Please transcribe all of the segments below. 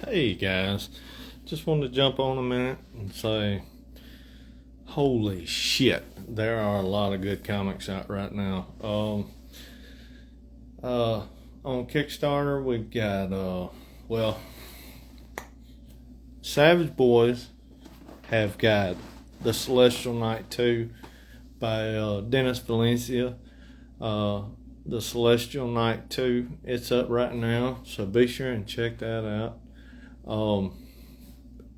Hey guys, just wanted to jump on a minute and say, holy shit, there are a lot of good comics out right now. Uh, on Kickstarter, we've got, well, Savage Boys have got The Celestial Knight 2 by Dennis Valencia. The Celestial Knight 2, it's up right now, so be sure and check that out.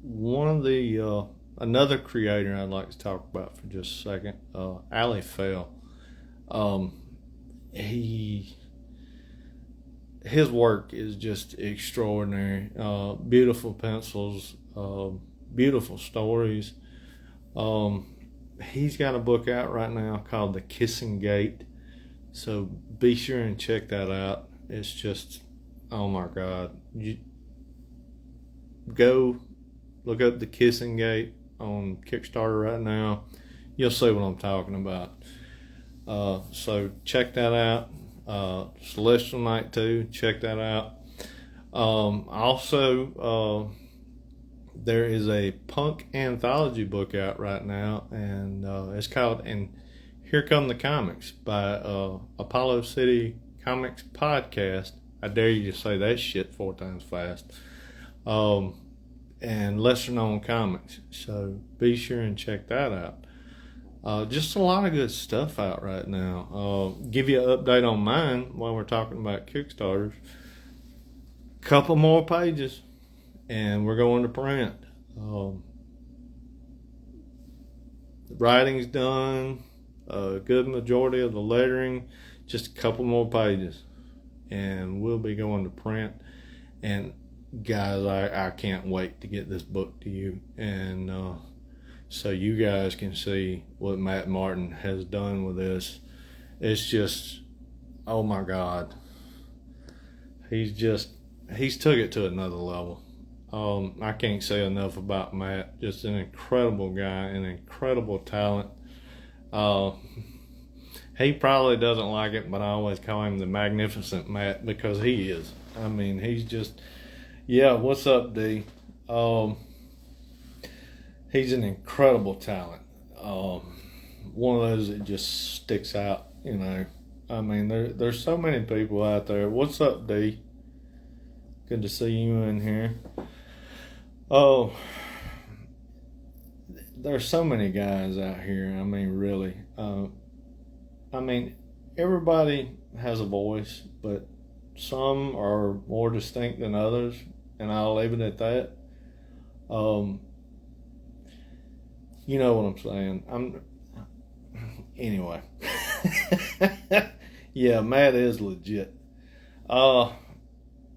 One of the another creator I'd like to talk about for just a second, Ali Fell. He his work is just extraordinary. Beautiful pencils, beautiful stories. He's got a book out right now called The Kissing Gate, so be sure and check that out. It's just, oh my God, go look up The Kissing Gate on Kickstarter right now. You'll see what I'm talking about. So check that out. Celestial Knight 2, check that out. Also, there is a punk anthology book out right now, and it's called And Here Come the Comics by Apollo City Comics Podcast. I dare you to say that shit 4 times fast. And lesser known comics. So be sure and check that out. Just a lot of good stuff out right now. Give you an update on mine while we're talking about Kickstarters. Couple more pages, and we're going to print. The writing's done. A good majority of the lettering. Just a couple more pages, and we'll be going to print. And guys, I can't wait to get this book to you, and so you guys can see what Matt Martin has done with this. It's just, oh my God, he's took it to another level. I can't say enough about Matt. Just an incredible guy, an incredible talent. He probably doesn't like it, but I always call him the Magnificent Matt because he is. I mean, he's just, yeah, what's up, Dee? He's an incredible talent. One of those that just sticks out, you know. I mean, there's so many people out there. What's up, Dee? Good to see you in here. Oh, there's so many guys out here. I mean, really. I mean, everybody has a voice, but some are more distinct than others, and I'll leave it at that. You know what I'm saying. Anyway. Yeah, Matt is legit.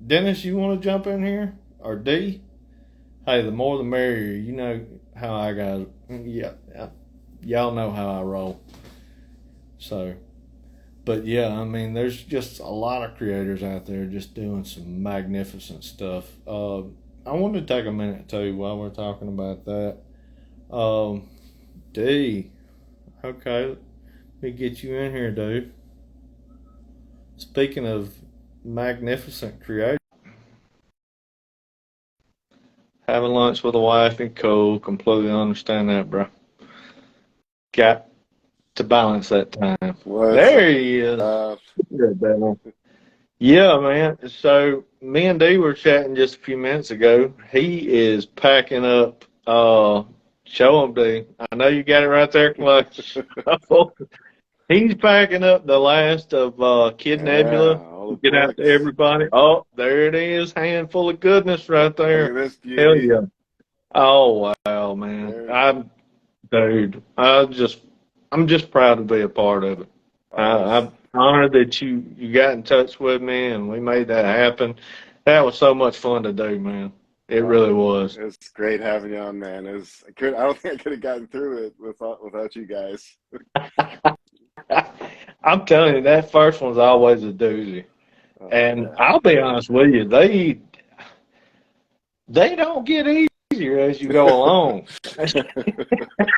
Dennis, you want to jump in here? Or D? Hey, the more the merrier. You know how I got. Yeah, y'all know how I roll. So, but yeah, I mean, there's just a lot of creators out there just doing some magnificent stuff. I wanted to take a minute too while we're talking about that. D, okay, let me get you in here, dude. Speaking of magnificent creators, having lunch with a wife and co, completely understand that, bro. Got to balance that time. What's There he is. up? Good, man. Yeah, man. So me and Dee were chatting just a few minutes ago. He is packing up. Show him, Dee. I know you got it right there close. He's packing up the last of Kid Yeah, Nebula all to the get out to books. everybody. Oh, there it is. Handful of goodness right Look at there. this Hell beauty. yeah. Oh wow, man. There, Dude, I'm just proud to be a part of it. oh, I'm honored that you got in touch with me and we made that happen. That was so much fun to do, man. It oh, really was. it's great having you on, man. I don't think I could have gotten through it without you guys. I'm telling you, that first one's always a doozy. Oh And yeah. I'll be honest with you, they don't get easier as you go along.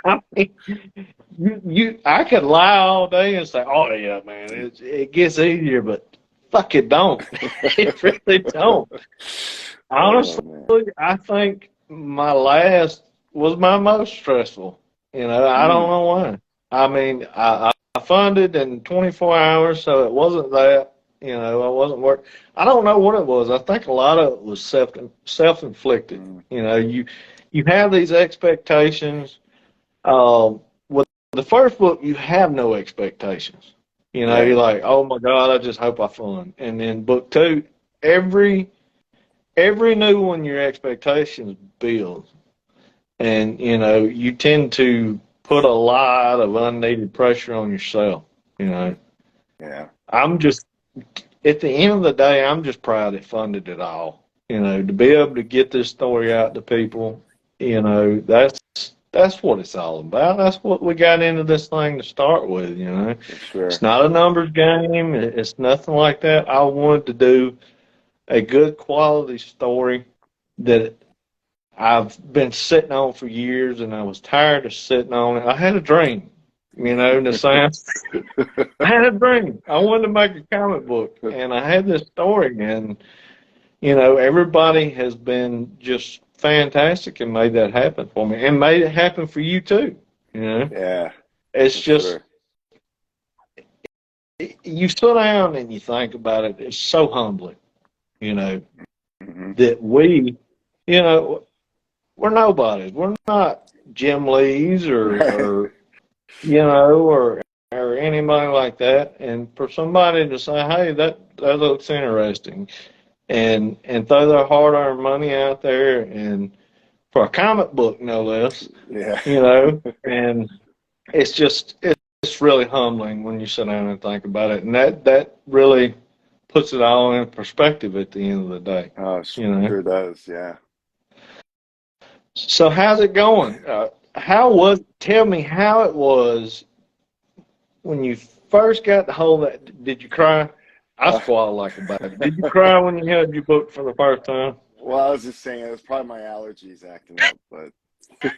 I mean, I could lie all day and say, "Oh yeah, man, it gets easier," but fuck it, don't. It really don't. Honestly, man. I think my last was my most stressful. I don't Mm, know why. I mean, I funded in 24 hours, so it wasn't that. I wasn't work. I don't know what it was. I think a lot of it was self-inflicted. mm, You have these expectations. With the first book, you have no expectations. yeah. You're like, oh my God, I just hope I fund. And then book two, every every new one, your expectations build, and you tend to put a lot of unneeded pressure on yourself. You know, Yeah. I'm just at the end of the day, I'm just proud it funded it all. To be able to get this story out to people, that's what it's all about. That's what we got into this thing to start with. For It's sure. not a numbers game. It's nothing like that. I wanted to do a good quality story that I've been sitting on for years, and I was tired of sitting on it. I had a dream, in the sense, I had a dream. I wanted to make a comic book, and I had this story, and everybody has been just fantastic and made that happen for me, and made it happen for you too. Yeah, It's for just sure. you sit down and you think about it. It's so humbling, you know, Hmm. that you know, we're nobodies. We're not Jim Lees Right. or anybody like that. And for somebody to say, "Hey, that looks interesting," and throw their hard-earned money out there, and for a comic book, no less, Yeah. and it's really humbling when you sit down and think about it, and that really puts it all in perspective at the end of the day. Oh, You know. sure does. Yeah. So how's it going? How was? Tell me how it was when you first got the hold of that. Did you cry? I Uh, squalled like a baby. Did you cry when you held your book for the first time? well, I was just saying it was probably my allergies acting up, but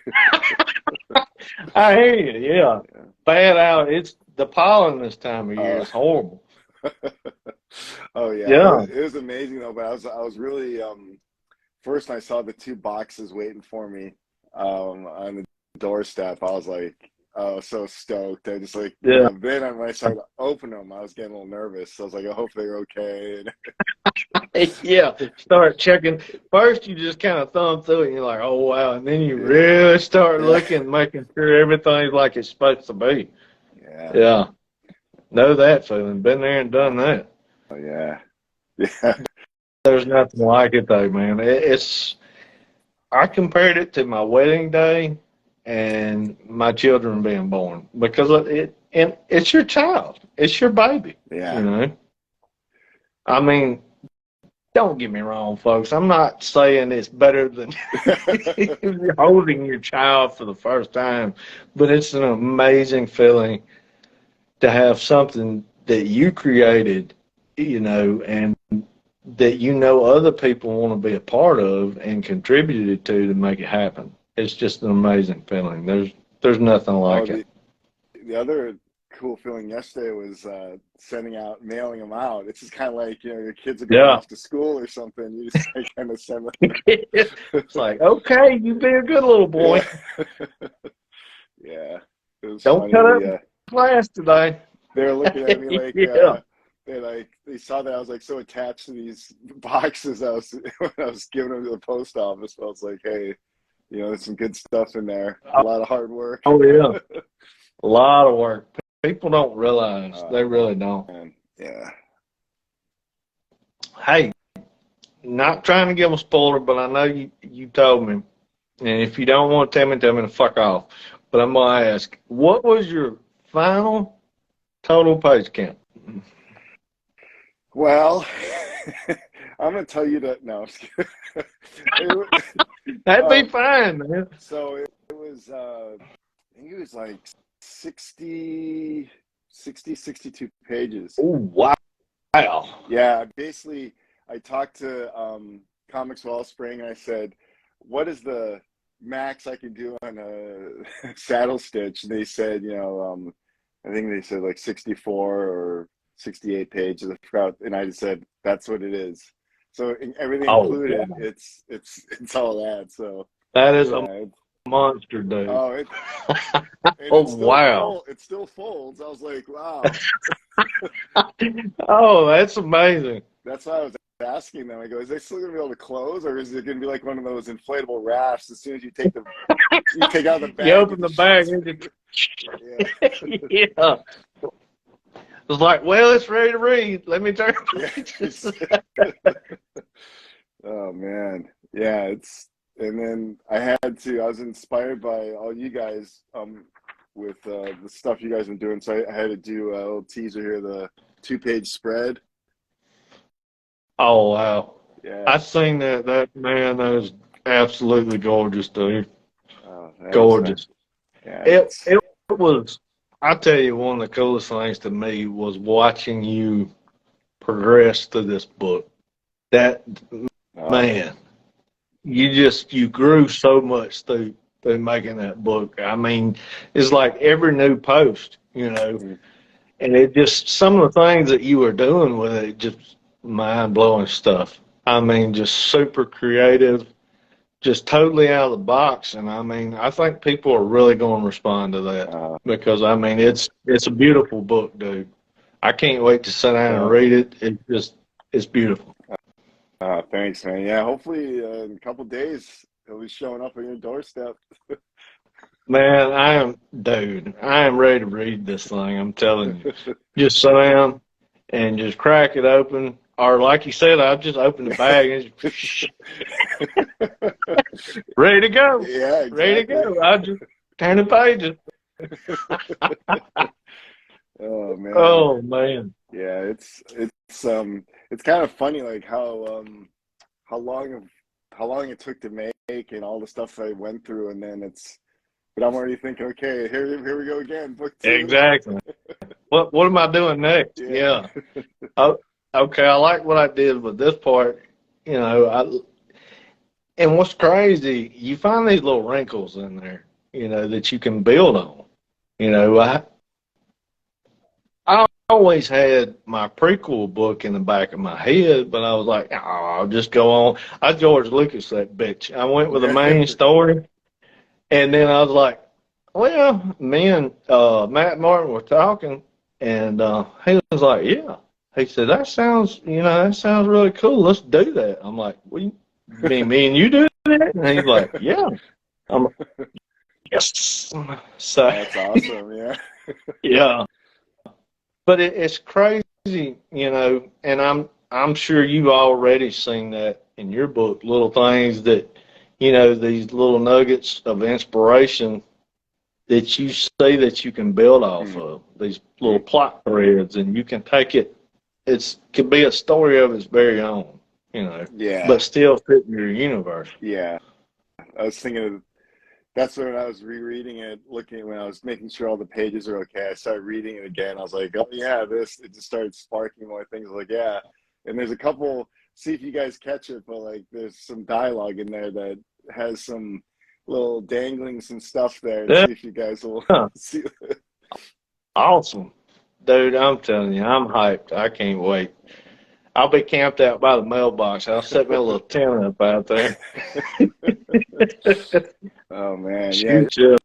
I hear you. Yeah, yeah. bad out. It's the pollen this time of year Uh, is horrible. oh yeah, Yeah, it was amazing though. But I was really first I saw the two boxes waiting for me on the doorstep. I was like, oh, so stoked. I just like, yeah, then when I started to open them, I was getting a little nervous. So I was like, I hope they're okay. And yeah. Start checking. First, you just kind of thumb through it, and you're like, "Oh wow," and then you yeah, really start yeah, looking, making sure everything's like it's supposed to be. yeah. Yeah, know that feeling. Been there and done that. Oh yeah, yeah. There's nothing like it though, man. I compared it to my wedding day and my children being born because and it's your child, it's your baby. Yeah. You know, I mean, don't get me wrong, folks. I'm not saying it's better than holding your child for the first time, but it's an amazing feeling to have something that you created, and that other people want to be a part of and contributed to make it happen. It's just an amazing feeling. There's nothing Oh, like it. the other cool feeling yesterday was sending out, mailing them out. It's just kind of like your kids are going Yeah. off to school or something. You just like kind of send them. It's like, okay, you be a good little Yeah, boy. yeah. It was Don't funny. cut up class today. They were looking at me like Yeah. they saw that I was like so attached to these boxes. I was when I was giving them to the post office. I was like, hey, there's some good stuff in there. A lot of hard work. Oh yeah. A lot of work. People don't realize. They really don't. Man. Yeah. Hey, not trying to give a spoiler, but I know you told me. And if you don't want to tell me to fuck off. But I'm gonna ask, what was your final total page count? Well, I'm gonna tell you that no. I'm just kidding. That'd be um, fine, man. so it was I think it was like 62 pages. Oh wow. Yeah, basically I talked to Comics Wellspring and I said, what is the max I can do on a saddle stitch? And they said, I think they said like 64 or 68 pages. I forgot. And I just said, that's what it is. So everything Oh, included, wow. it's all that. So That is a yeah, monster, dude. oh, and Oh, wow. it still folds. I was like, wow. Oh, that's amazing. That's why I was asking them. I go, is it still gonna be able to close, or is it gonna be like one of those inflatable rafts? As soon as you take out the You bag, it open the just bag shoots. and it, Yeah, yeah. It's like, well, it's ready to read. Let me turn yeah. pages. Oh man, yeah. And then I was inspired by all you guys with the stuff you guys been doing. So I had to do a little teaser here, the 2-page spread. Oh, wow. Yeah. I seen that. That man, that is absolutely gorgeous, dude. Oh, thanks, man. Gorgeous. Yeah, It it's it was. I tell you, one of the coolest things to me was watching you progress through this book. That uh, man, you grew so much through making that book. I mean, it's like every new post, mm, and it just some of the things that you were doing with it, just mind blowing stuff. I mean, just super creative, just totally out of the box. And I mean, I think people are really going to respond to that uh, because I mean, it's a beautiful book, dude. I can't wait to sit down and well, read it. It's beautiful. thanks, man. Yeah, hopefully in a couple days it'll be showing up on your doorstep. Man, I am ready to read this thing. I'm telling you. Just sit down and just crack it open. Or like you said, I'll just open the Yeah. bag and just, ready to go. Yeah, Ready to exactly. go. I just turn the pages. Oh man. Oh man. Yeah, it's kind of funny like how long of how long it took to make and all the stuff I went through, and then but I'm already thinking, okay, here we go again, book two. Exactly. What am I doing next? Yeah. Yeah. Oh, okay, I like what I did with this part. And what's crazy, you find these little wrinkles in there, that you can build on. I always had my prequel book in the back of my head, but I was like, oh, I'll just go on. I George Lucas that bitch. I went with the Yeah. main story, and then I was like, well, me and Matt Martin were talking, and he was like, yeah. He said, that sounds really cool. Let's do that. I'm like, you mean me and you do that? And he's like, yeah. I'm like, yes. So, That's awesome. Yeah. yeah. But it's crazy, and I'm sure you've already seen that in your book, little things that, these little nuggets of inspiration that you see that you can build off Mhm. of, these little plot threads, and you can take it, could be a story of its very own, Yeah. but still fit in your universe. Yeah. I was thinking of that's when I was rereading it, looking when I was making sure all the pages are okay. I started reading it again. I was like, oh yeah, it just started sparking more things. I was like, yeah. And there's a couple, see if you guys catch it, but like there's some dialogue in there that has some little dangling some stuff there, and Yeah, see if you guys will see. awesome. Dude, I'm telling you, I'm hyped. I can't wait. I'll be camped out by the mailbox. I'll set me a little tent up out there. Oh man, yeah. Shoot you.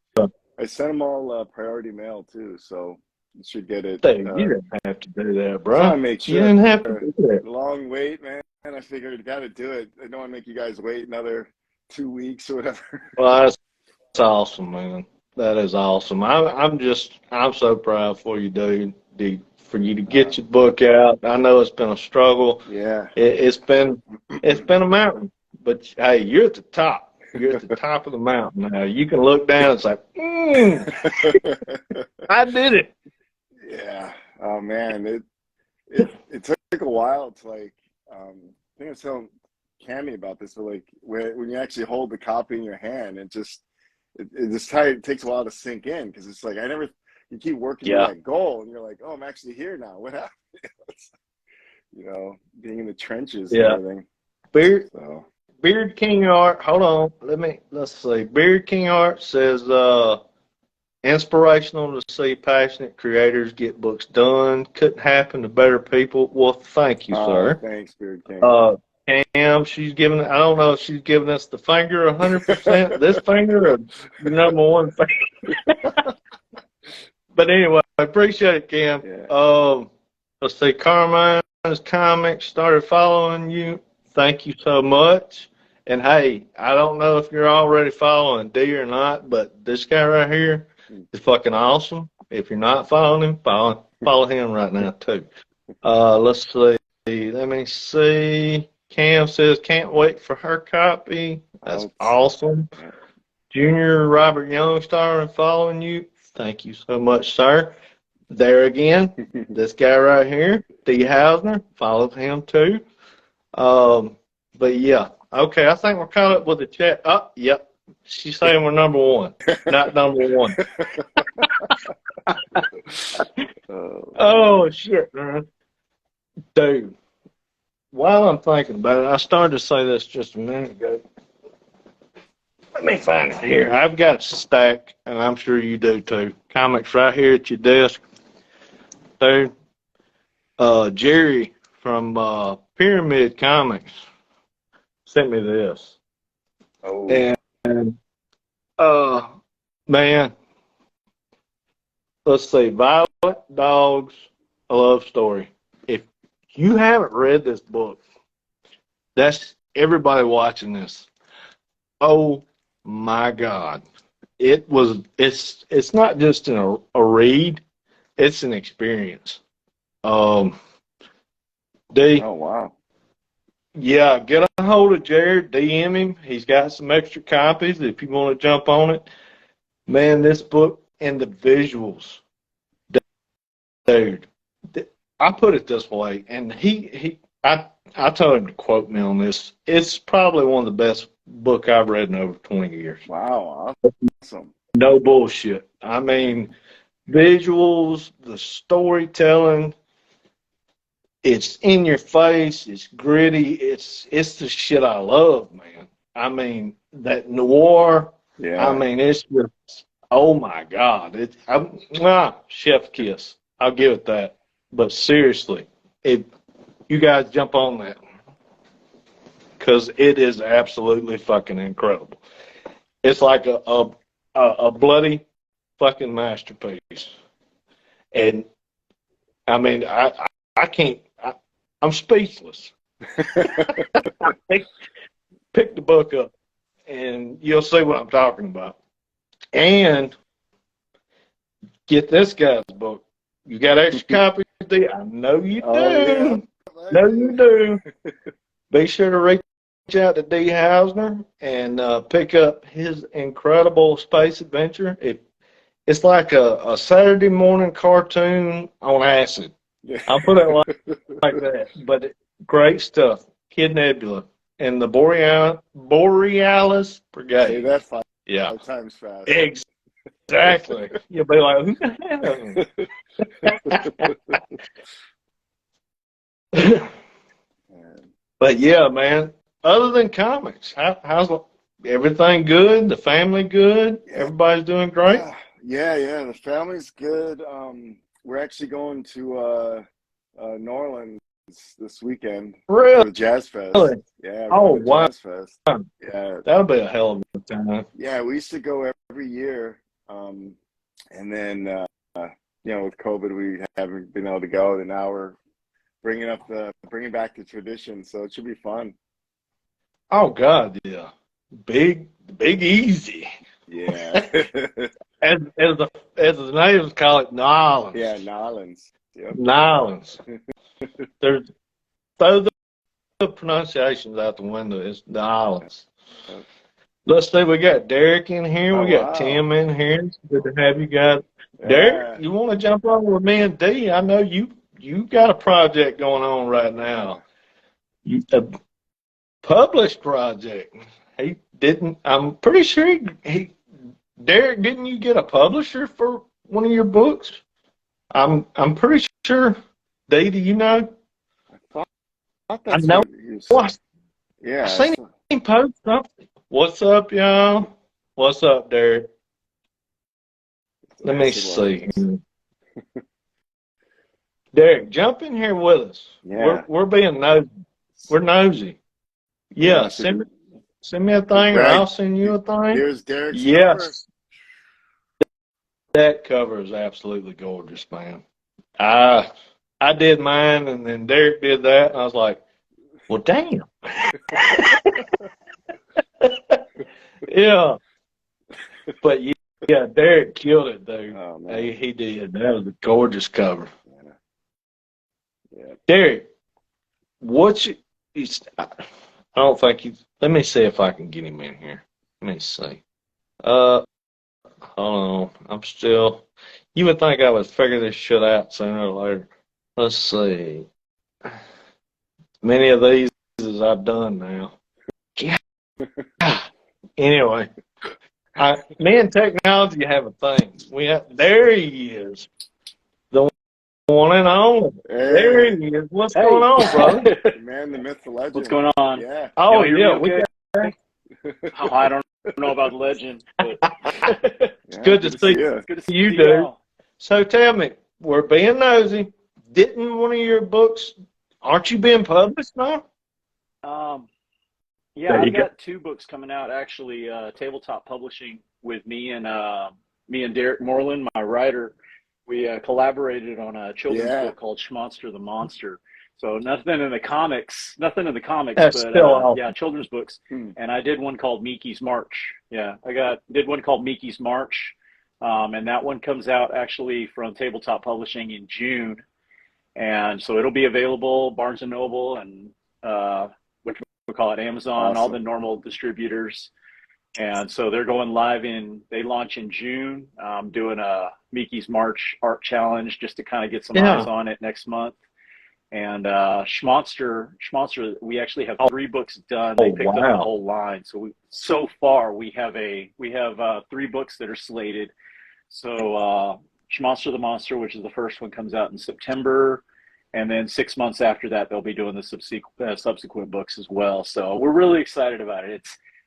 I sent them all priority mail too, so you should get it. Dude, you didn't have to do that, I just want bro. to make You sure. didn't have to do that. Long wait, man. I figured I got to do it. I don't want to make you guys wait another 2 weeks or whatever. Well, that's awesome, man. That is awesome. I'm so proud for you, dude. For you to Uh, get your book out. I know it's been a struggle. yeah. It's been a mountain, but hey, you're at the top. You're at the top of the mountain now. You can look down. It's like, I did it. Yeah. Oh man, it took a while to like. I think I was telling Cammy about this, but like when you actually hold the copy in your hand, it takes a while to sink in because it's like you keep working to Yeah, that goal, and you're like, oh, I'm actually here now. What happened? Being in the trenches and yeah. everything. Beard So Beard King Art. Hold on. Let's see. Beard King Art says, inspirational to see passionate creators get books done. Couldn't happen to better people. Well, thank you, sir. thanks, Beard King. Cam, I don't know if she's giving us the finger 100%, this finger or number one finger. But anyway, I appreciate it, Cam. Yeah. Let's see, Carmine's Comics started following you. Thank you so much. And hey, I don't know if you're already following Dee or not, but this guy right here is fucking awesome. If you're not following him, follow him right now too. Let's see. Let me see. Cam says can't wait for her copy. That's awesome. Yeah. Junior Robert Young started following you. Thank you so much, sir. There again, this guy right here, Dee Hausner, follow him too. But yeah, okay, I think we're caught up with the chat. Oh, yep, she's saying we're number one, not number one. Oh, shit, man. Dude, while I'm thinking about it, I started to say this just a minute ago. Let me find it here. I've got a stack, and I'm sure you do too. Comics right here at your desk. Dude, Jerry from Pyramid Comics sent me this. Oh. And man, let's see, Violet Dogs, A Love Story. If you haven't read this book, that's everybody watching this. Oh my God. It's not just a read, it's an experience. Dee, Oh, wow. yeah, get a hold of Jared, DM him. He's got some extra copies if you want to jump on it. Man, this book and the visuals, dude. I put it this way, and I told him to quote me on this. It's probably one of the best book I've read in over 20 years. Wow, awesome. No bullshit. I mean, visuals, the storytelling, it's in your face, it's gritty, it's the shit I love, man. I mean, that noir, Yeah. I mean, it's just, oh my God. Chef kiss. I'll give it that. But seriously, you guys jump on that. Because it is absolutely fucking incredible. It's like a bloody fucking masterpiece. And I mean, I can't, I'm speechless. Pick the book up and you'll see what I'm talking about. And get this guy's book. You got extra copies? I know you do. Yeah. No, you do. Be sure to reach out to Dee Hausner and pick up his incredible space adventure. It's like a Saturday morning cartoon on acid. Yeah. I'll put it like that. But great stuff. Kid Nebula and the Borealis Brigade. Say that five times fast. Exactly. You'll be like, who the hell? But yeah, man. Other than comics, how's everything good? The family good? Yeah. Everybody's doing great? Yeah. The family's good. We're actually going to New Orleans this weekend Really? for the Jazz Fest. Really? Yeah. Oh, wow. Jazz Fest. Yeah. That'll be a hell of a time. Yeah, we used to go every year. And then, with COVID, we haven't been able to go. And now we're bringing back the tradition. So it should be fun. Oh God, yeah. Big easy. Yeah. as the natives call it, Nolans. Yeah, Nolans. Yep. Nolans. There's throw the pronunciations out the window. It's Nolans. Yep. Let's see, we got Derek in here. We got Tim in here. It's good to have you guys. Yeah. Derek, you want to jump on with me and Dee? I know you got a project going on right now. A published project. He didn't. I'm pretty sure Derek, didn't you get a publisher for one of your books? I'm pretty sure. Dee, do you know? I know. Yeah. I seen him post something. What's up, y'all? What's up, Derek? Let me see. Derek, jump in here with us. Yeah. We're being nosy. We're nosy. Yeah, so send me a thing, or Greg, I'll send you a thing. here's Derek's cover. Yes, that cover is absolutely gorgeous, man. I did mine, and then Derek did that, and I was like, well, damn. Yeah, but yeah, Derek killed it, dude. Oh man, He did. That was a gorgeous cover. yeah. Derek, what's I don't think he's. Let me see if I can get him in here. Let me see. Hold on. I'm still. You would think I would figure this shit out sooner or later. Let's see. Many of these as I've done now. Yeah. Anyway, me and technology have a thing. There he is, the one and only. There he is. What's going on, brother? Man, the myth, the legend. What's going on? Yeah. Oh Y'all hear me yeah, okay? Oh, I don't know about legend, but it's good to see you. it's good to see You you do. all. So tell me, we're being nosy. Didn't one of your books? Aren't you being published now? Yeah, There you I've got 2 books coming out actually. Tabletop Publishing with me and Derek Moreland, my writer. We collaborated on a children's book called Schmonster the Monster. So nothing in the comics, That's but still awesome. yeah, children's books. And I did one called Mickey's March. Yeah, did one called Mickey's March, and that one comes out actually from Tabletop Publishing in June, and so it'll be available Barnes and Noble and which we call it Amazon, all the normal distributors. And so they're going live they launch in June. I'm doing a Mickey's March art challenge just to kind of get some eyes on it next month. And Schmonster, we actually have 3 books done. They picked up the whole line. So far we have 3 books that are slated. So Schmonster the Monster, which is the first one, comes out in September. And then 6 months after that, they'll be doing the subsequent books as well. So we're really excited about it.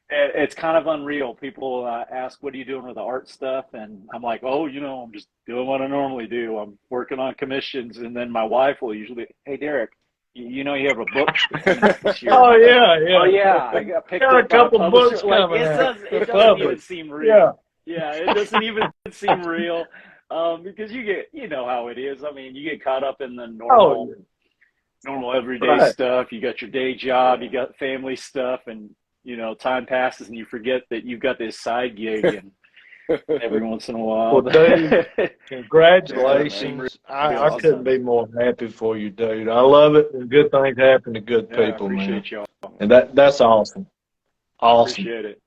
It's kind of unreal. People ask, what are you doing with the art stuff? And I'm like, oh, I'm just doing what I normally do. I'm working on commissions. And then my wife will usually, hey, Derek, you have a book this year. Oh, yeah. Oh, yeah. I got picked up a couple by a books publisher. coming out. It doesn't even seem real. Yeah, it doesn't even seem real. Because you know how it is. I mean, you get caught up in the normal everyday stuff. You got your day job, you got family stuff, and time passes and you forget that you've got this side gig, and every once in a while. Well, Dave, congratulations. I couldn't be more happy for you, dude. I love it when good things happen to good people, man. Appreciate y'all. And that's awesome. Awesome. Appreciate it.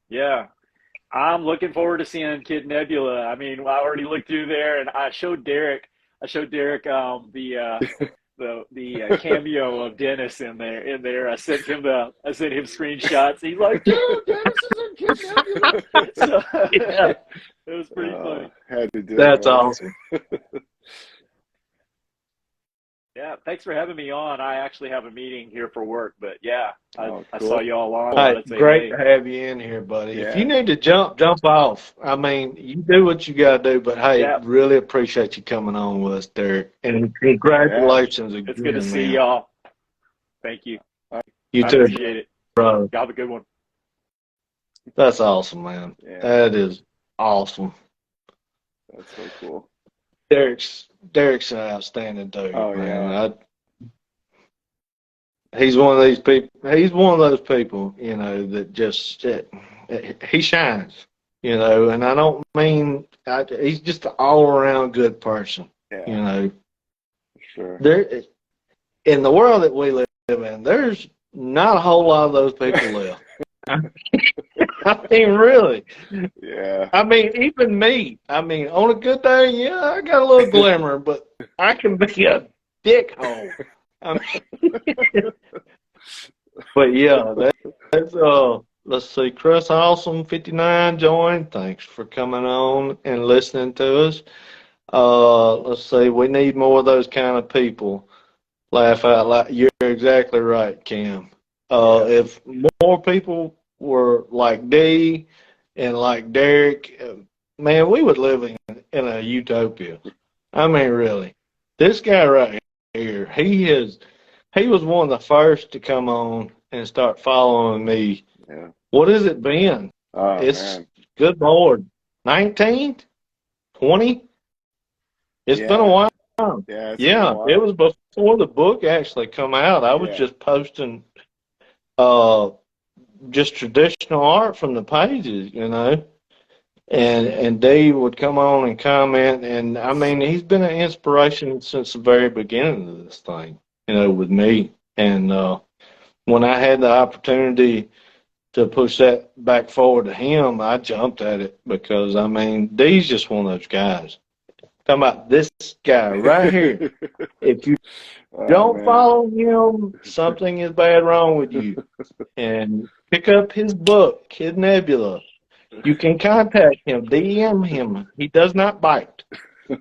Yeah. I'm looking forward to seeing Kid Nebula. I mean, I already looked through there, and I showed Derek the cameo of Dennis in there. I sent him screenshots. He's like, dude, Dennis is in Kid Nebula. So, it was pretty funny. Had to do That's awesome. Yeah, thanks for having me on. I actually have a meeting here for work, but yeah, cool. I saw you all on. Hey, great to have you in here, buddy. Yeah. If you need to jump off. I mean, you do what you got to do, but hey, really appreciate you coming on with us, Derek. And congratulations again. It's good to see y'all. Thank you. You too. Appreciate it, bro. Y'all have a good one. That's awesome, man. Yeah. That is awesome. That's so cool. Derek's an outstanding dude, man. Yeah. He's one of these people. He's one of those people, that just he shines, And I don't mean he's just an all-around good person, Sure. There, in the world that we live in, there's not a whole lot of those people left. I mean, really. Yeah. I mean, even me. I mean, on a good day, I got a little glimmer, but I can be a dickhole. But yeah, that's let's see, Chris Awesome 59 joined. Thanks for coming on and listening to us. Let's see, we need more of those kind of people. Laugh out loud. You're exactly right, Kim. If more people were like Dee and like Derek, man, we would live in a utopia. I mean, really. This guy right here, he was one of the first to come on and start following me. Yeah. What has it been? Oh, It's man. good Lord, 19, 20? It's been a Yeah. while. Yeah, it's been a Yeah, it while. was before the book actually come out. I was Yeah. just posting just traditional art from the pages, you know. And Dave would come on and comment, and I mean, he's been an inspiration since the very beginning of this thing, you know, with me. And when I had the opportunity to push that back forward to him, I jumped at it because, I mean, Dee's just one of those guys. Talking about this guy right here. If you Oh, don't man. follow him, something is bad wrong with you. And pick up his book, Kid Nebula. You can contact him, DM him. He does not bite.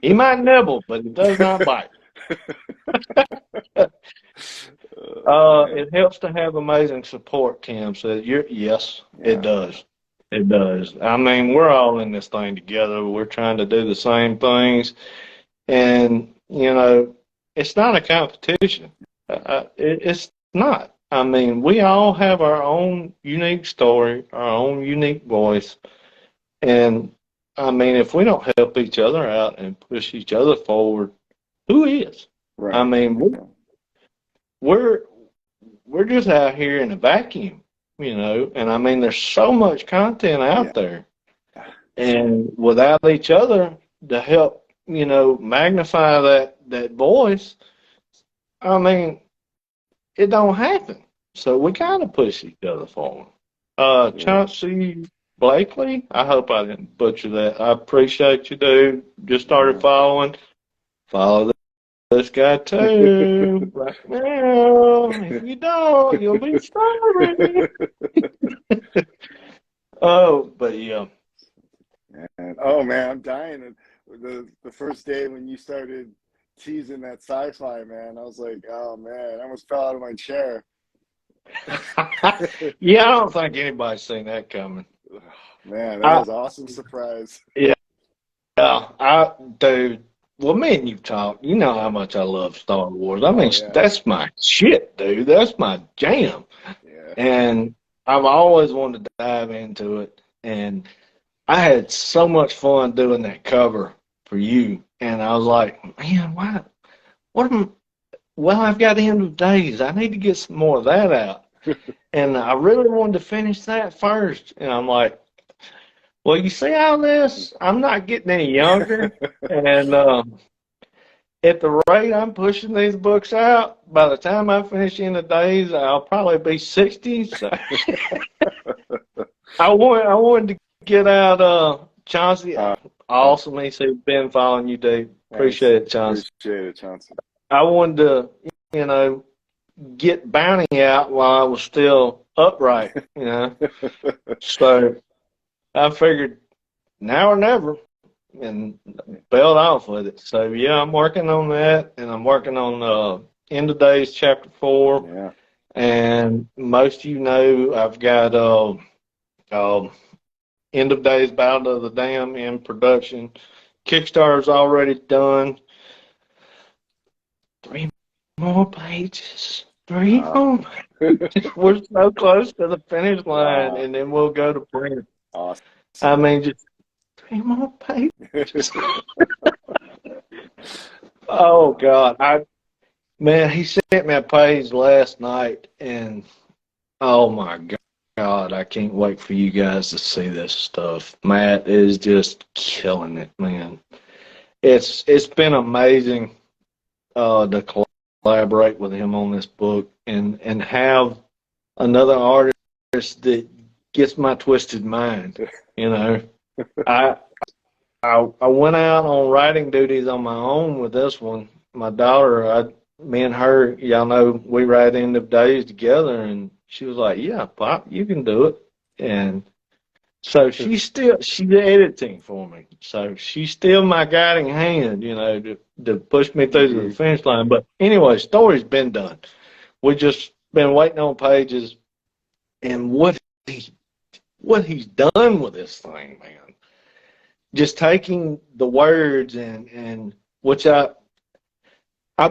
He might nibble, but he does not bite. Man. It helps to have amazing support, Tim. So yes, it Yeah. does. It does. I mean, we're all in this thing together. We're trying to do the same things, and you know, it's not a competition. It's not. I mean, we all have our own unique story, our own unique voice, and I mean, if we don't help each other out and push each other forward, who is? I Right. mean, we're we're just out here in a vacuum, you know. And I mean, there's so much content Yeah. out there, and without each other to help, you know, magnify that voice, I mean, it don't happen. So we kind of push each other forward. Yeah. Chauncey Blakely, I hope I didn't butcher that. I appreciate you, dude. Just started following. Follow this guy too. Right now. If you don't, you'll be sorry. Oh, but yeah. And oh man, I'm dying. And the first day when you started teasing that sci-fi, man, I was like, oh man, I almost fell out of my chair. Yeah, I don't think anybody's seen that coming. Man, that I, was an awesome surprise. yeah, dude. Well, me and you talk. You know how much I love Star Wars. I mean, Oh yeah. that's my shit, dude. That's my jam. Yeah. And I've always wanted to dive into it. And I had so much fun doing that cover for you. And I was like, man, why? What am? Well, I've got End of Days. I need to get some more of that out. And I really wanted to finish that first. And I'm like, well, you see all this? I'm not getting any younger. And at the rate I'm pushing these books out, by the time I finish End of Days, I'll probably be 60. So I wanted to get out Chauncey. Awesome. He's been following you, Dave. Appreciate it, Chauncey. Appreciate it, Chauncey. I wanted to, you know, get Bounty out while I was still upright, you know. So I figured now or never, and bailed off with it. So yeah, I'm working on that, and I'm working on End of Days Chapter 4. Yeah. And most of you know I've got End of Days Battle of the Dam in production. Kickstarter's already done. 3 more pages. 3 more pages. We're so close to the finish line, and then we'll go to print. Awesome. I mean, just 3 more pages. Oh, God. Man, he sent me a page last night, and oh, my God, I can't wait for you guys to see this stuff. Matt is just killing it, man. It's been amazing to collaborate with him on this book and have another artist that gets my twisted mind. You know, I went out on writing duties on my own with this one. My daughter, me and her, y'all know, we write End of Days together, and she was like, "Yeah, Pop, you can do it." And so she's editing for me. So she's still my guiding hand, you know, to push me through to the finish line. But anyway, story's been done. We just been waiting on pages, and what he's done with this thing, man. Just taking the words and which I've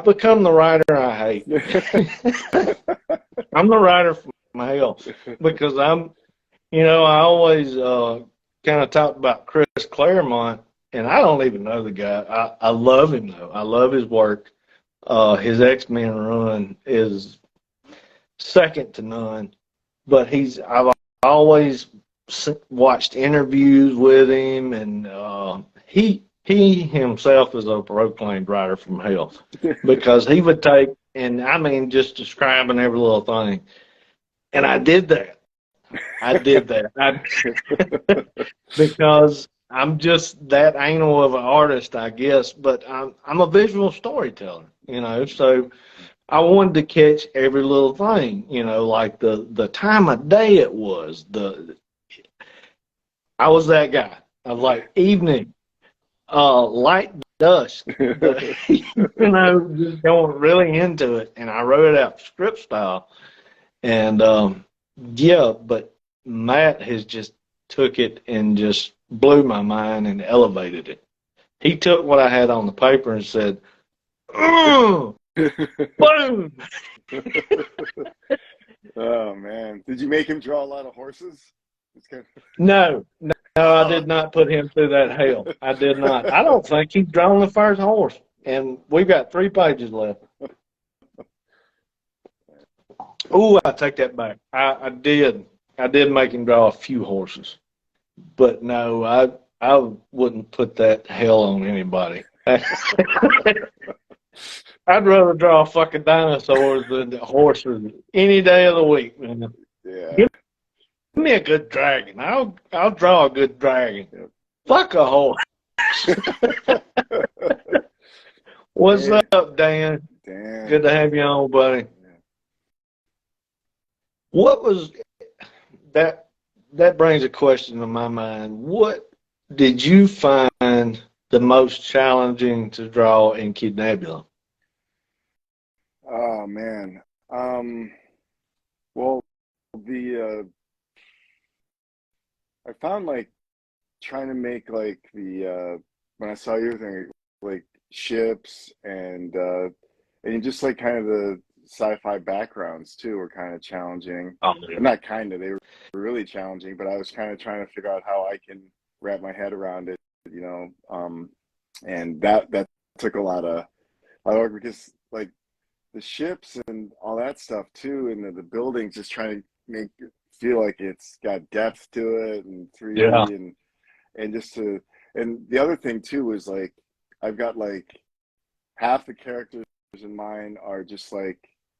become the writer I hate. I'm the writer health because I always kind of talked about Chris Claremont, and I don't even know the guy. I love him though. I love his work. His X-Men run is second to none. But I've always watched interviews with him, and he himself is a proclaimed writer from hell because he would take, and I mean, just describing every little thing. And I did that. Because I'm just that anal of an artist, I guess, but I'm a visual storyteller, so I wanted to catch every little thing, like the time of day it was. I was that guy. I was like evening, light dusk, just going really into it. And I wrote it out script style. And but Matt has just took it and just blew my mind and elevated it. He took what I had on the paper and said, "Oh, boom!" Oh man, did you make him draw a lot of horses? No, I did not put him through that hell. I did not. I don't think he's drawn the first horse, and we've got 3 pages left. Oh, I take that back. I did make him draw a few horses, but no, I wouldn't put that hell on anybody. I'd rather draw fucking dinosaurs than horses any day of the week, man. Yeah. Give me a good dragon. I'll draw a good dragon. Yep. Fuck a horse. What's up, Dan? Dan. Good to have you on, buddy. What was that? That brings a question to my mind. What did you find the most challenging to draw in Kid Nebula? Oh man. Well, I found like trying to make like when I saw your thing, like ships and just like kind of the sci-fi backgrounds too were kind of challenging. Oh, yeah. Not kind of, they were really challenging, but I was kind of trying to figure out how I can wrap my head around it, and that took a lot of work because like the ships and all that stuff too, and the buildings, just trying to make it feel like it's got depth to it and 3D, yeah. And the other thing too was like I've got like half the characters in mine are just like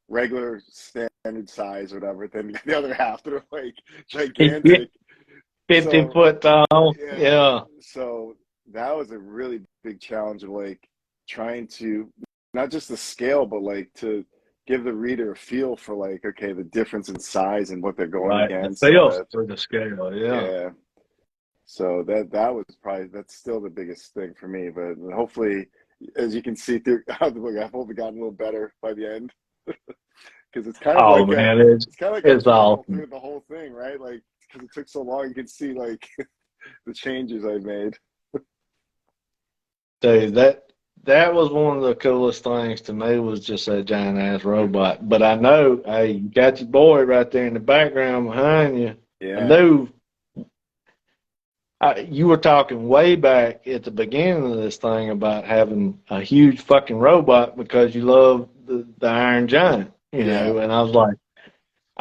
regular standard size or whatever, then the other half that are like gigantic, 50 foot tall. Yeah. So that was a really big challenge of like trying to not just the scale, but like to give the reader a feel for like, okay, the difference in size and what they're going against. The feel for the scale, yeah. So that's still the biggest thing for me. But hopefully, as you can see through the book, I've only gotten a little better by the end. Because it's kind of it's kind of like awesome through the whole thing, right? Like because it took so long, you can see like the changes I made. Dude, that was one of the coolest things to me, was just that giant ass robot. But I know, hey, you got your boy right there in the background behind you. Yeah. I knew you were talking way back at the beginning of this thing about having a huge fucking robot because you love the Iron Giant, know. And I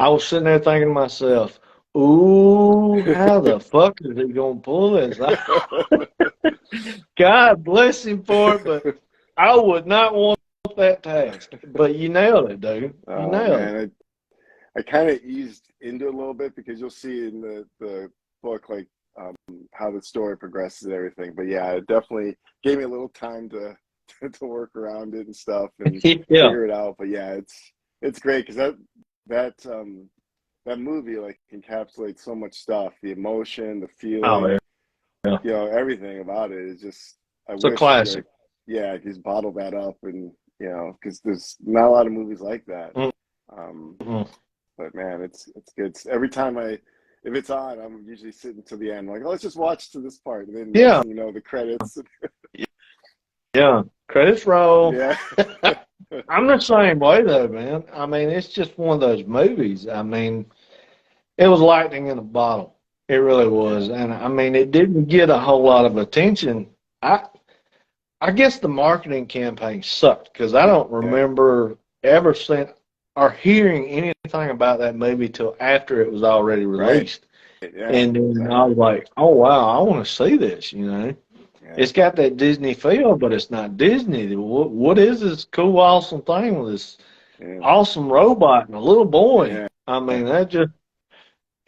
was sitting there thinking to myself, ooh, how the fuck is he gonna pull this out? God bless him for it, but I would not want that task. But you nailed it, dude. You nailed it. I kind of eased into it a little bit because you'll see in the book like how the story progresses and everything. But yeah, it definitely gave me a little time to work around it and stuff and figure it out. But yeah, it's great because that movie like encapsulates so much stuff, the emotion, the feeling, everything about it is just, it's a classic. Just bottle that up, and because there's not a lot of movies like that. But man, it's good. Every time if it's on, I'm usually sitting to the end, like, oh, let's just watch to this part, and then the credits. Credits roll. Yeah. I'm the same way though, man. I mean, it's just one of those movies. I mean, it was lightning in a bottle. It really was. And I mean, it didn't get a whole lot of attention. I guess the marketing campaign sucked because I don't remember ever seeing or hearing anything about that movie till after it was already released. Right. Yeah, and then I was like, oh, wow, I want to see this, you know. Yeah. It's got that Disney feel, but it's not Disney. What is this cool, awesome thing with this awesome robot and a little boy? Yeah. I mean, that just,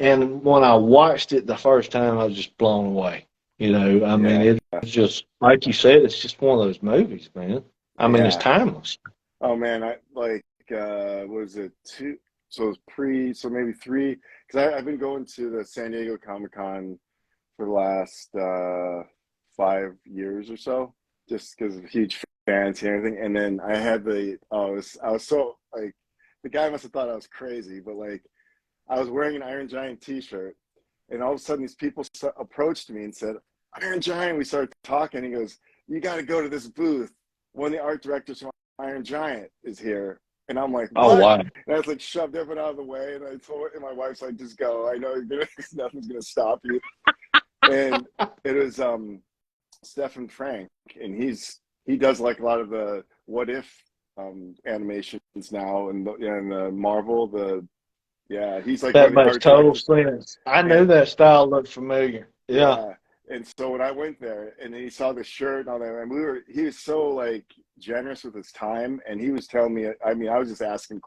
and when I watched it the first time, I was just blown away. You know, I mean, it's just, like you said, it's just one of those movies, man. I mean, it's timeless. Oh, man, I like, was it two? So it was so maybe three, because I've been going to the San Diego Comic-Con for the last 5 years or so, just because of huge fans and everything. And then I had I was so, like, the guy must have thought I was crazy, but like, I was wearing an Iron Giant t-shirt, and all of a sudden these people approached me and said, Iron Giant. We started talking. He goes, you got to go to this booth. One of the art directors from Iron Giant is here. And I'm like, what? Oh, wow. And I was like, shoved everyone out of the way. And I told, and my wife's like, just go. I know nothing's going to stop you. And it was Stefan Frank. And he does like a lot of the what if animations now, and Marvel, he's like, that makes total sense. I knew that style looked familiar. Yeah. And so when I went there and he saw the shirt and all that, and he was so like generous with his time, and he was telling me, I mean, I was just asking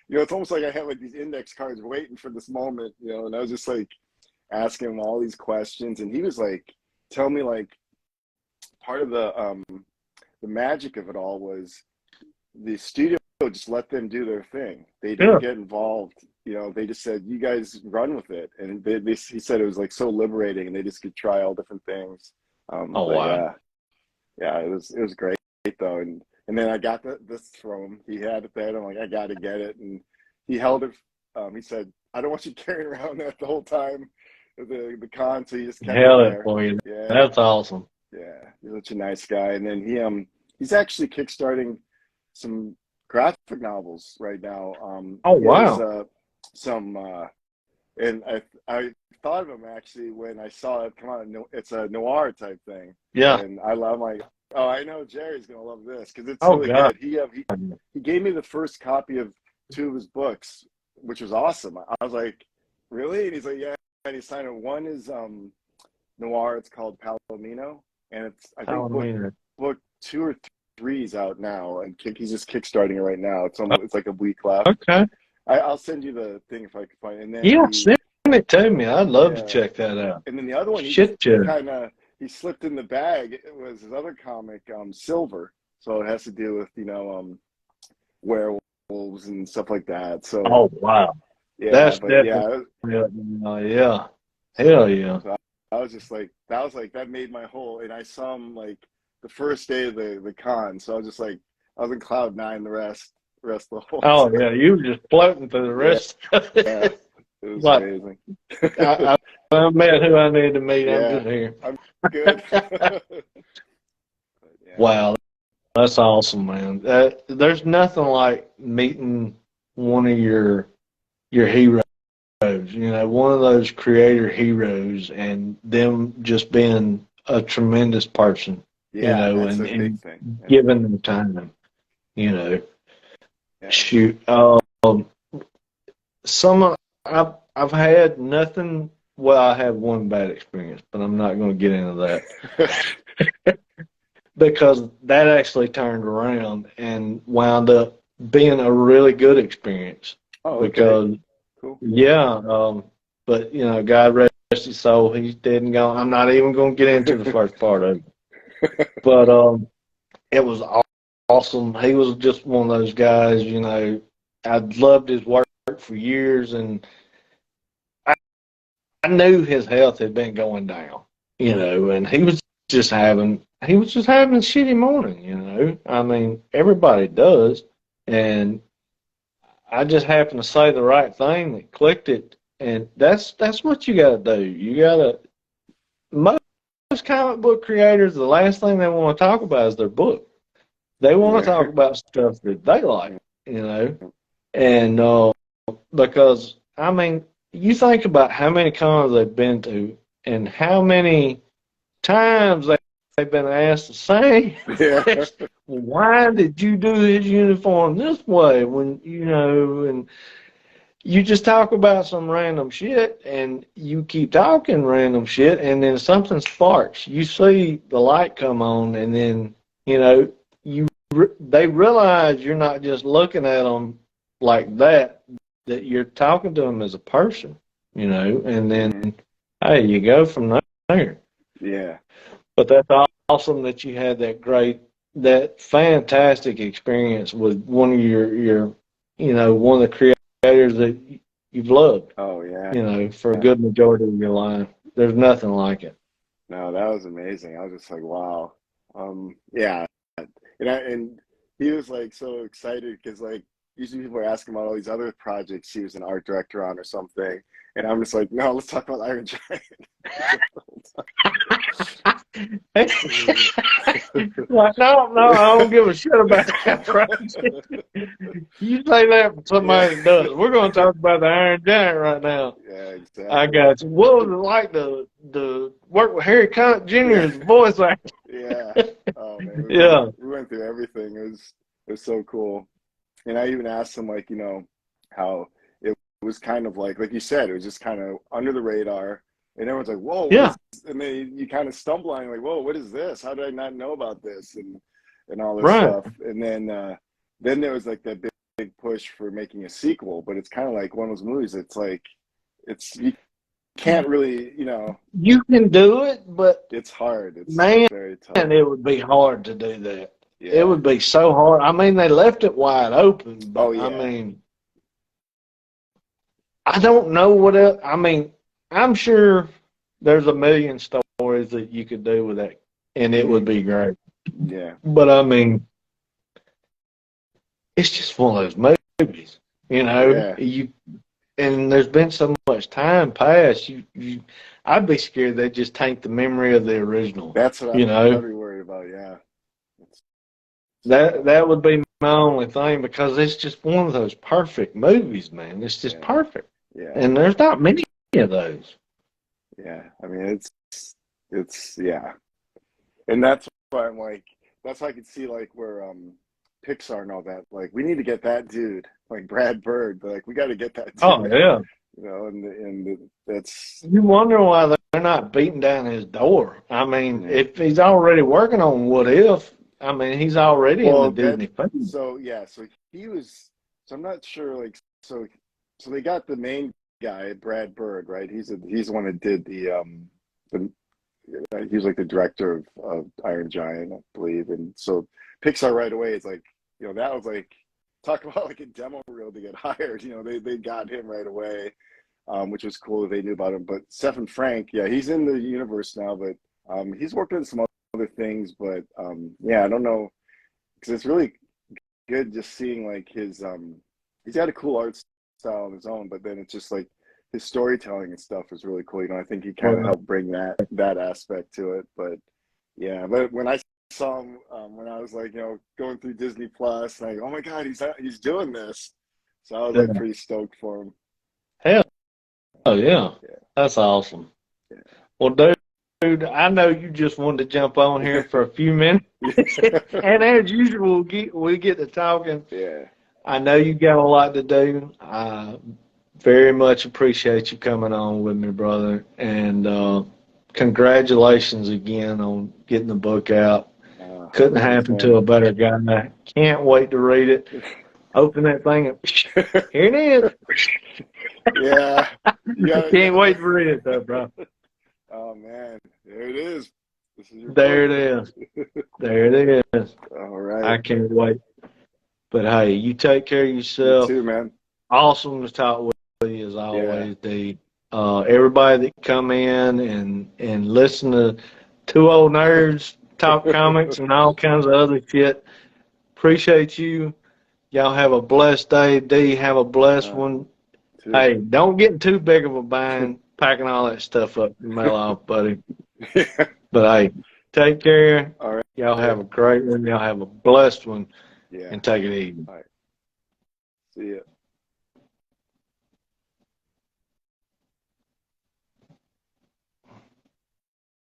it's almost like I had like these index cards waiting for this moment, and I was just like asking him all these questions, and he was like telling me like part of the magic of it all was the studio just let them do their thing. They didn't get involved. They just said, you guys run with it. And he said it was like so liberating, and they just could try all different things. Wow. Yeah, it was great though. And then I got this from him. He had it there. I'm like, I got to get it. And he held it. He said, I don't want you carrying around that the whole time of the con. So he just kept held it there. It for you. Yeah. That's awesome. Yeah. He's such a nice guy. And then he's actually kickstarting some graphic novels right now. Oh, wow. And I thought of him actually when I saw it come out. It's a noir type thing. Yeah. And I'm like, oh, I know Jerry's gonna love this because it's really good. He gave me the first copy of 2 of his books, which was awesome. I was like, really? And he's like, yeah. And he signed it. One is noir. It's called Palomino, and it's I think book 2 or 3 is out now, and he's just kickstarting it right now. It's like a week left. Okay. I'll send you the thing if I can find it. And then send it to me. I'd love to check that out. And then the other one, he slipped in the bag. It was his other comic, Silver. So it has to do with werewolves and stuff like that. So oh wow, yeah, that's definitely yeah. Hell yeah. So I was just like, that made my whole. And I saw him like the first day of the con. So I was just like, I was in cloud 9 the rest of the whole time. Yeah, you were just floating through the rest of it. Yeah, it was amazing. I met who I need to meet. I'm just here. I'm good. Wow, that's awesome, man. There's nothing like meeting one of your heroes, one of those creator heroes, and them just being a tremendous person, and giving them time, Yeah. Shoot. I've had nothing. Well, I had one bad experience, but I'm not going to get into that because that actually turned around and wound up being a really good experience. Oh, okay. Because cool. Yeah, but God rest his soul. He's dead and gone. I'm not even going to get into the first part of it, but it was awesome. He was just one of those guys, I loved his work for years, and I knew his health had been going down, and he was just having a shitty morning, I mean, everybody does, and I just happened to say the right thing that clicked it, and that's what you got to do. Most comic book creators, the last thing they want to talk about is their book. They want to talk about stuff that they like, and because, I mean, you think about how many cons they've been to and how many times they've been asked the same Yeah. question. Why did you do his uniform this way? When, you know, and you just talk about some random shit and you keep talking random shit and then something sparks. You see the light come on and then, you know, they realize you're not just looking at them like that you're talking to them as a person, you know, and then, hey, you go from there. Yeah. But that's awesome that you had that fantastic experience with one of your, you know, one of the creators that you've loved, Oh yeah. you know, for a good majority of your life. There's nothing like it. No, that was amazing. I was just like, wow. Yeah. And he was like so excited because like usually people are asking about all these other projects he was an art director on or something. And I'm just like, no, let's talk about Iron Giant. Like, no, I don't give a shit about that project. You say that for somebody that does. We're going to talk about the Iron Giant right now. Yeah, exactly. I got you. What was it like to work with Harry Connick Jr. as voice actor? Yeah. Oh man. We went through everything. It was so cool. And I even asked him like, you know, how it was kind of like you said, it was just kind of under the radar. And everyone's like, whoa, and then you kind of stumble on like, whoa, what is this? How did I not know about this? And all this stuff. And then there was like that big push for making a sequel, but it's kind of like one of those movies. It's like, you can't really, you know. You can do it, but it's hard. It's very tough. And it would be hard to do that. Yeah. It would be so hard. I mean, they left it wide open, but I mean, I don't know what else. I mean, I'm sure there's a million stories that you could do with that, and it would be great. Yeah. But I mean, it's just one of those movies, you know. And there's been so much time past. I'd be scared they just tank the memory of the original. That's what I'd be worried about. Yeah. That would be my only thing because it's just one of those perfect movies, man. It's just perfect. Yeah. And there's not many of those. Yeah. I mean, it's yeah. And that's why I'm like, that's why I could see like where Pixar and all that, like we need to get that dude, like Brad Bird, like we got to get that dude. Oh yeah. You know, and that's. You wonder why they're not beating down his door. I mean, if he's already working on What If, I mean, he's already in the Disney film. So he was. So I'm not sure. Like so they got the main guy, Brad Bird, right? He's the one that did the he was like the director of Iron Giant, I believe. And so Pixar right away is like, you know, that was like, talk about like a demo reel to get hired. You know, they got him right away, which was cool that they knew about him. But Stephen Frank, yeah, he's in the universe now, but he's worked on some other things. But yeah, I don't know, because it's really good just seeing like his he's got a cool art style on his own, but then it's just like his storytelling and stuff is really cool. You know, I think he kind of helped bring that aspect to it. But yeah, but when I saw him when I was like, you know, going through Disney Plus, like, oh my God, he's doing this. So I was like pretty stoked for him. Hell, oh yeah, that's awesome. Yeah. Well, dude, I know you just wanted to jump on here for a few minutes, and as usual, we get to talking. Yeah. I know you got a lot to do. I very much appreciate you coming on with me, brother, and congratulations again on getting the book out. Couldn't happen to a better guy. Can't wait to read it. Open that thing up. Here it is. Yeah. Can't wait to read it, though, bro. Oh, man. There it is. There it is. There it is. All right. I can't wait. But, hey, you take care of yourself. You too, man. Awesome to talk with you, as always, Dee. Everybody that come in and listen to two old nerds talk comics and all kinds of other shit. Appreciate you. Y'all have a blessed day. Dee, have a blessed one. Too. Hey, don't get in too big of a bind packing all that stuff up and mail off, buddy. But hey, take care. All right. Y'all have a great one. Y'all have a blessed one. Yeah. And take it easy. All right. See ya.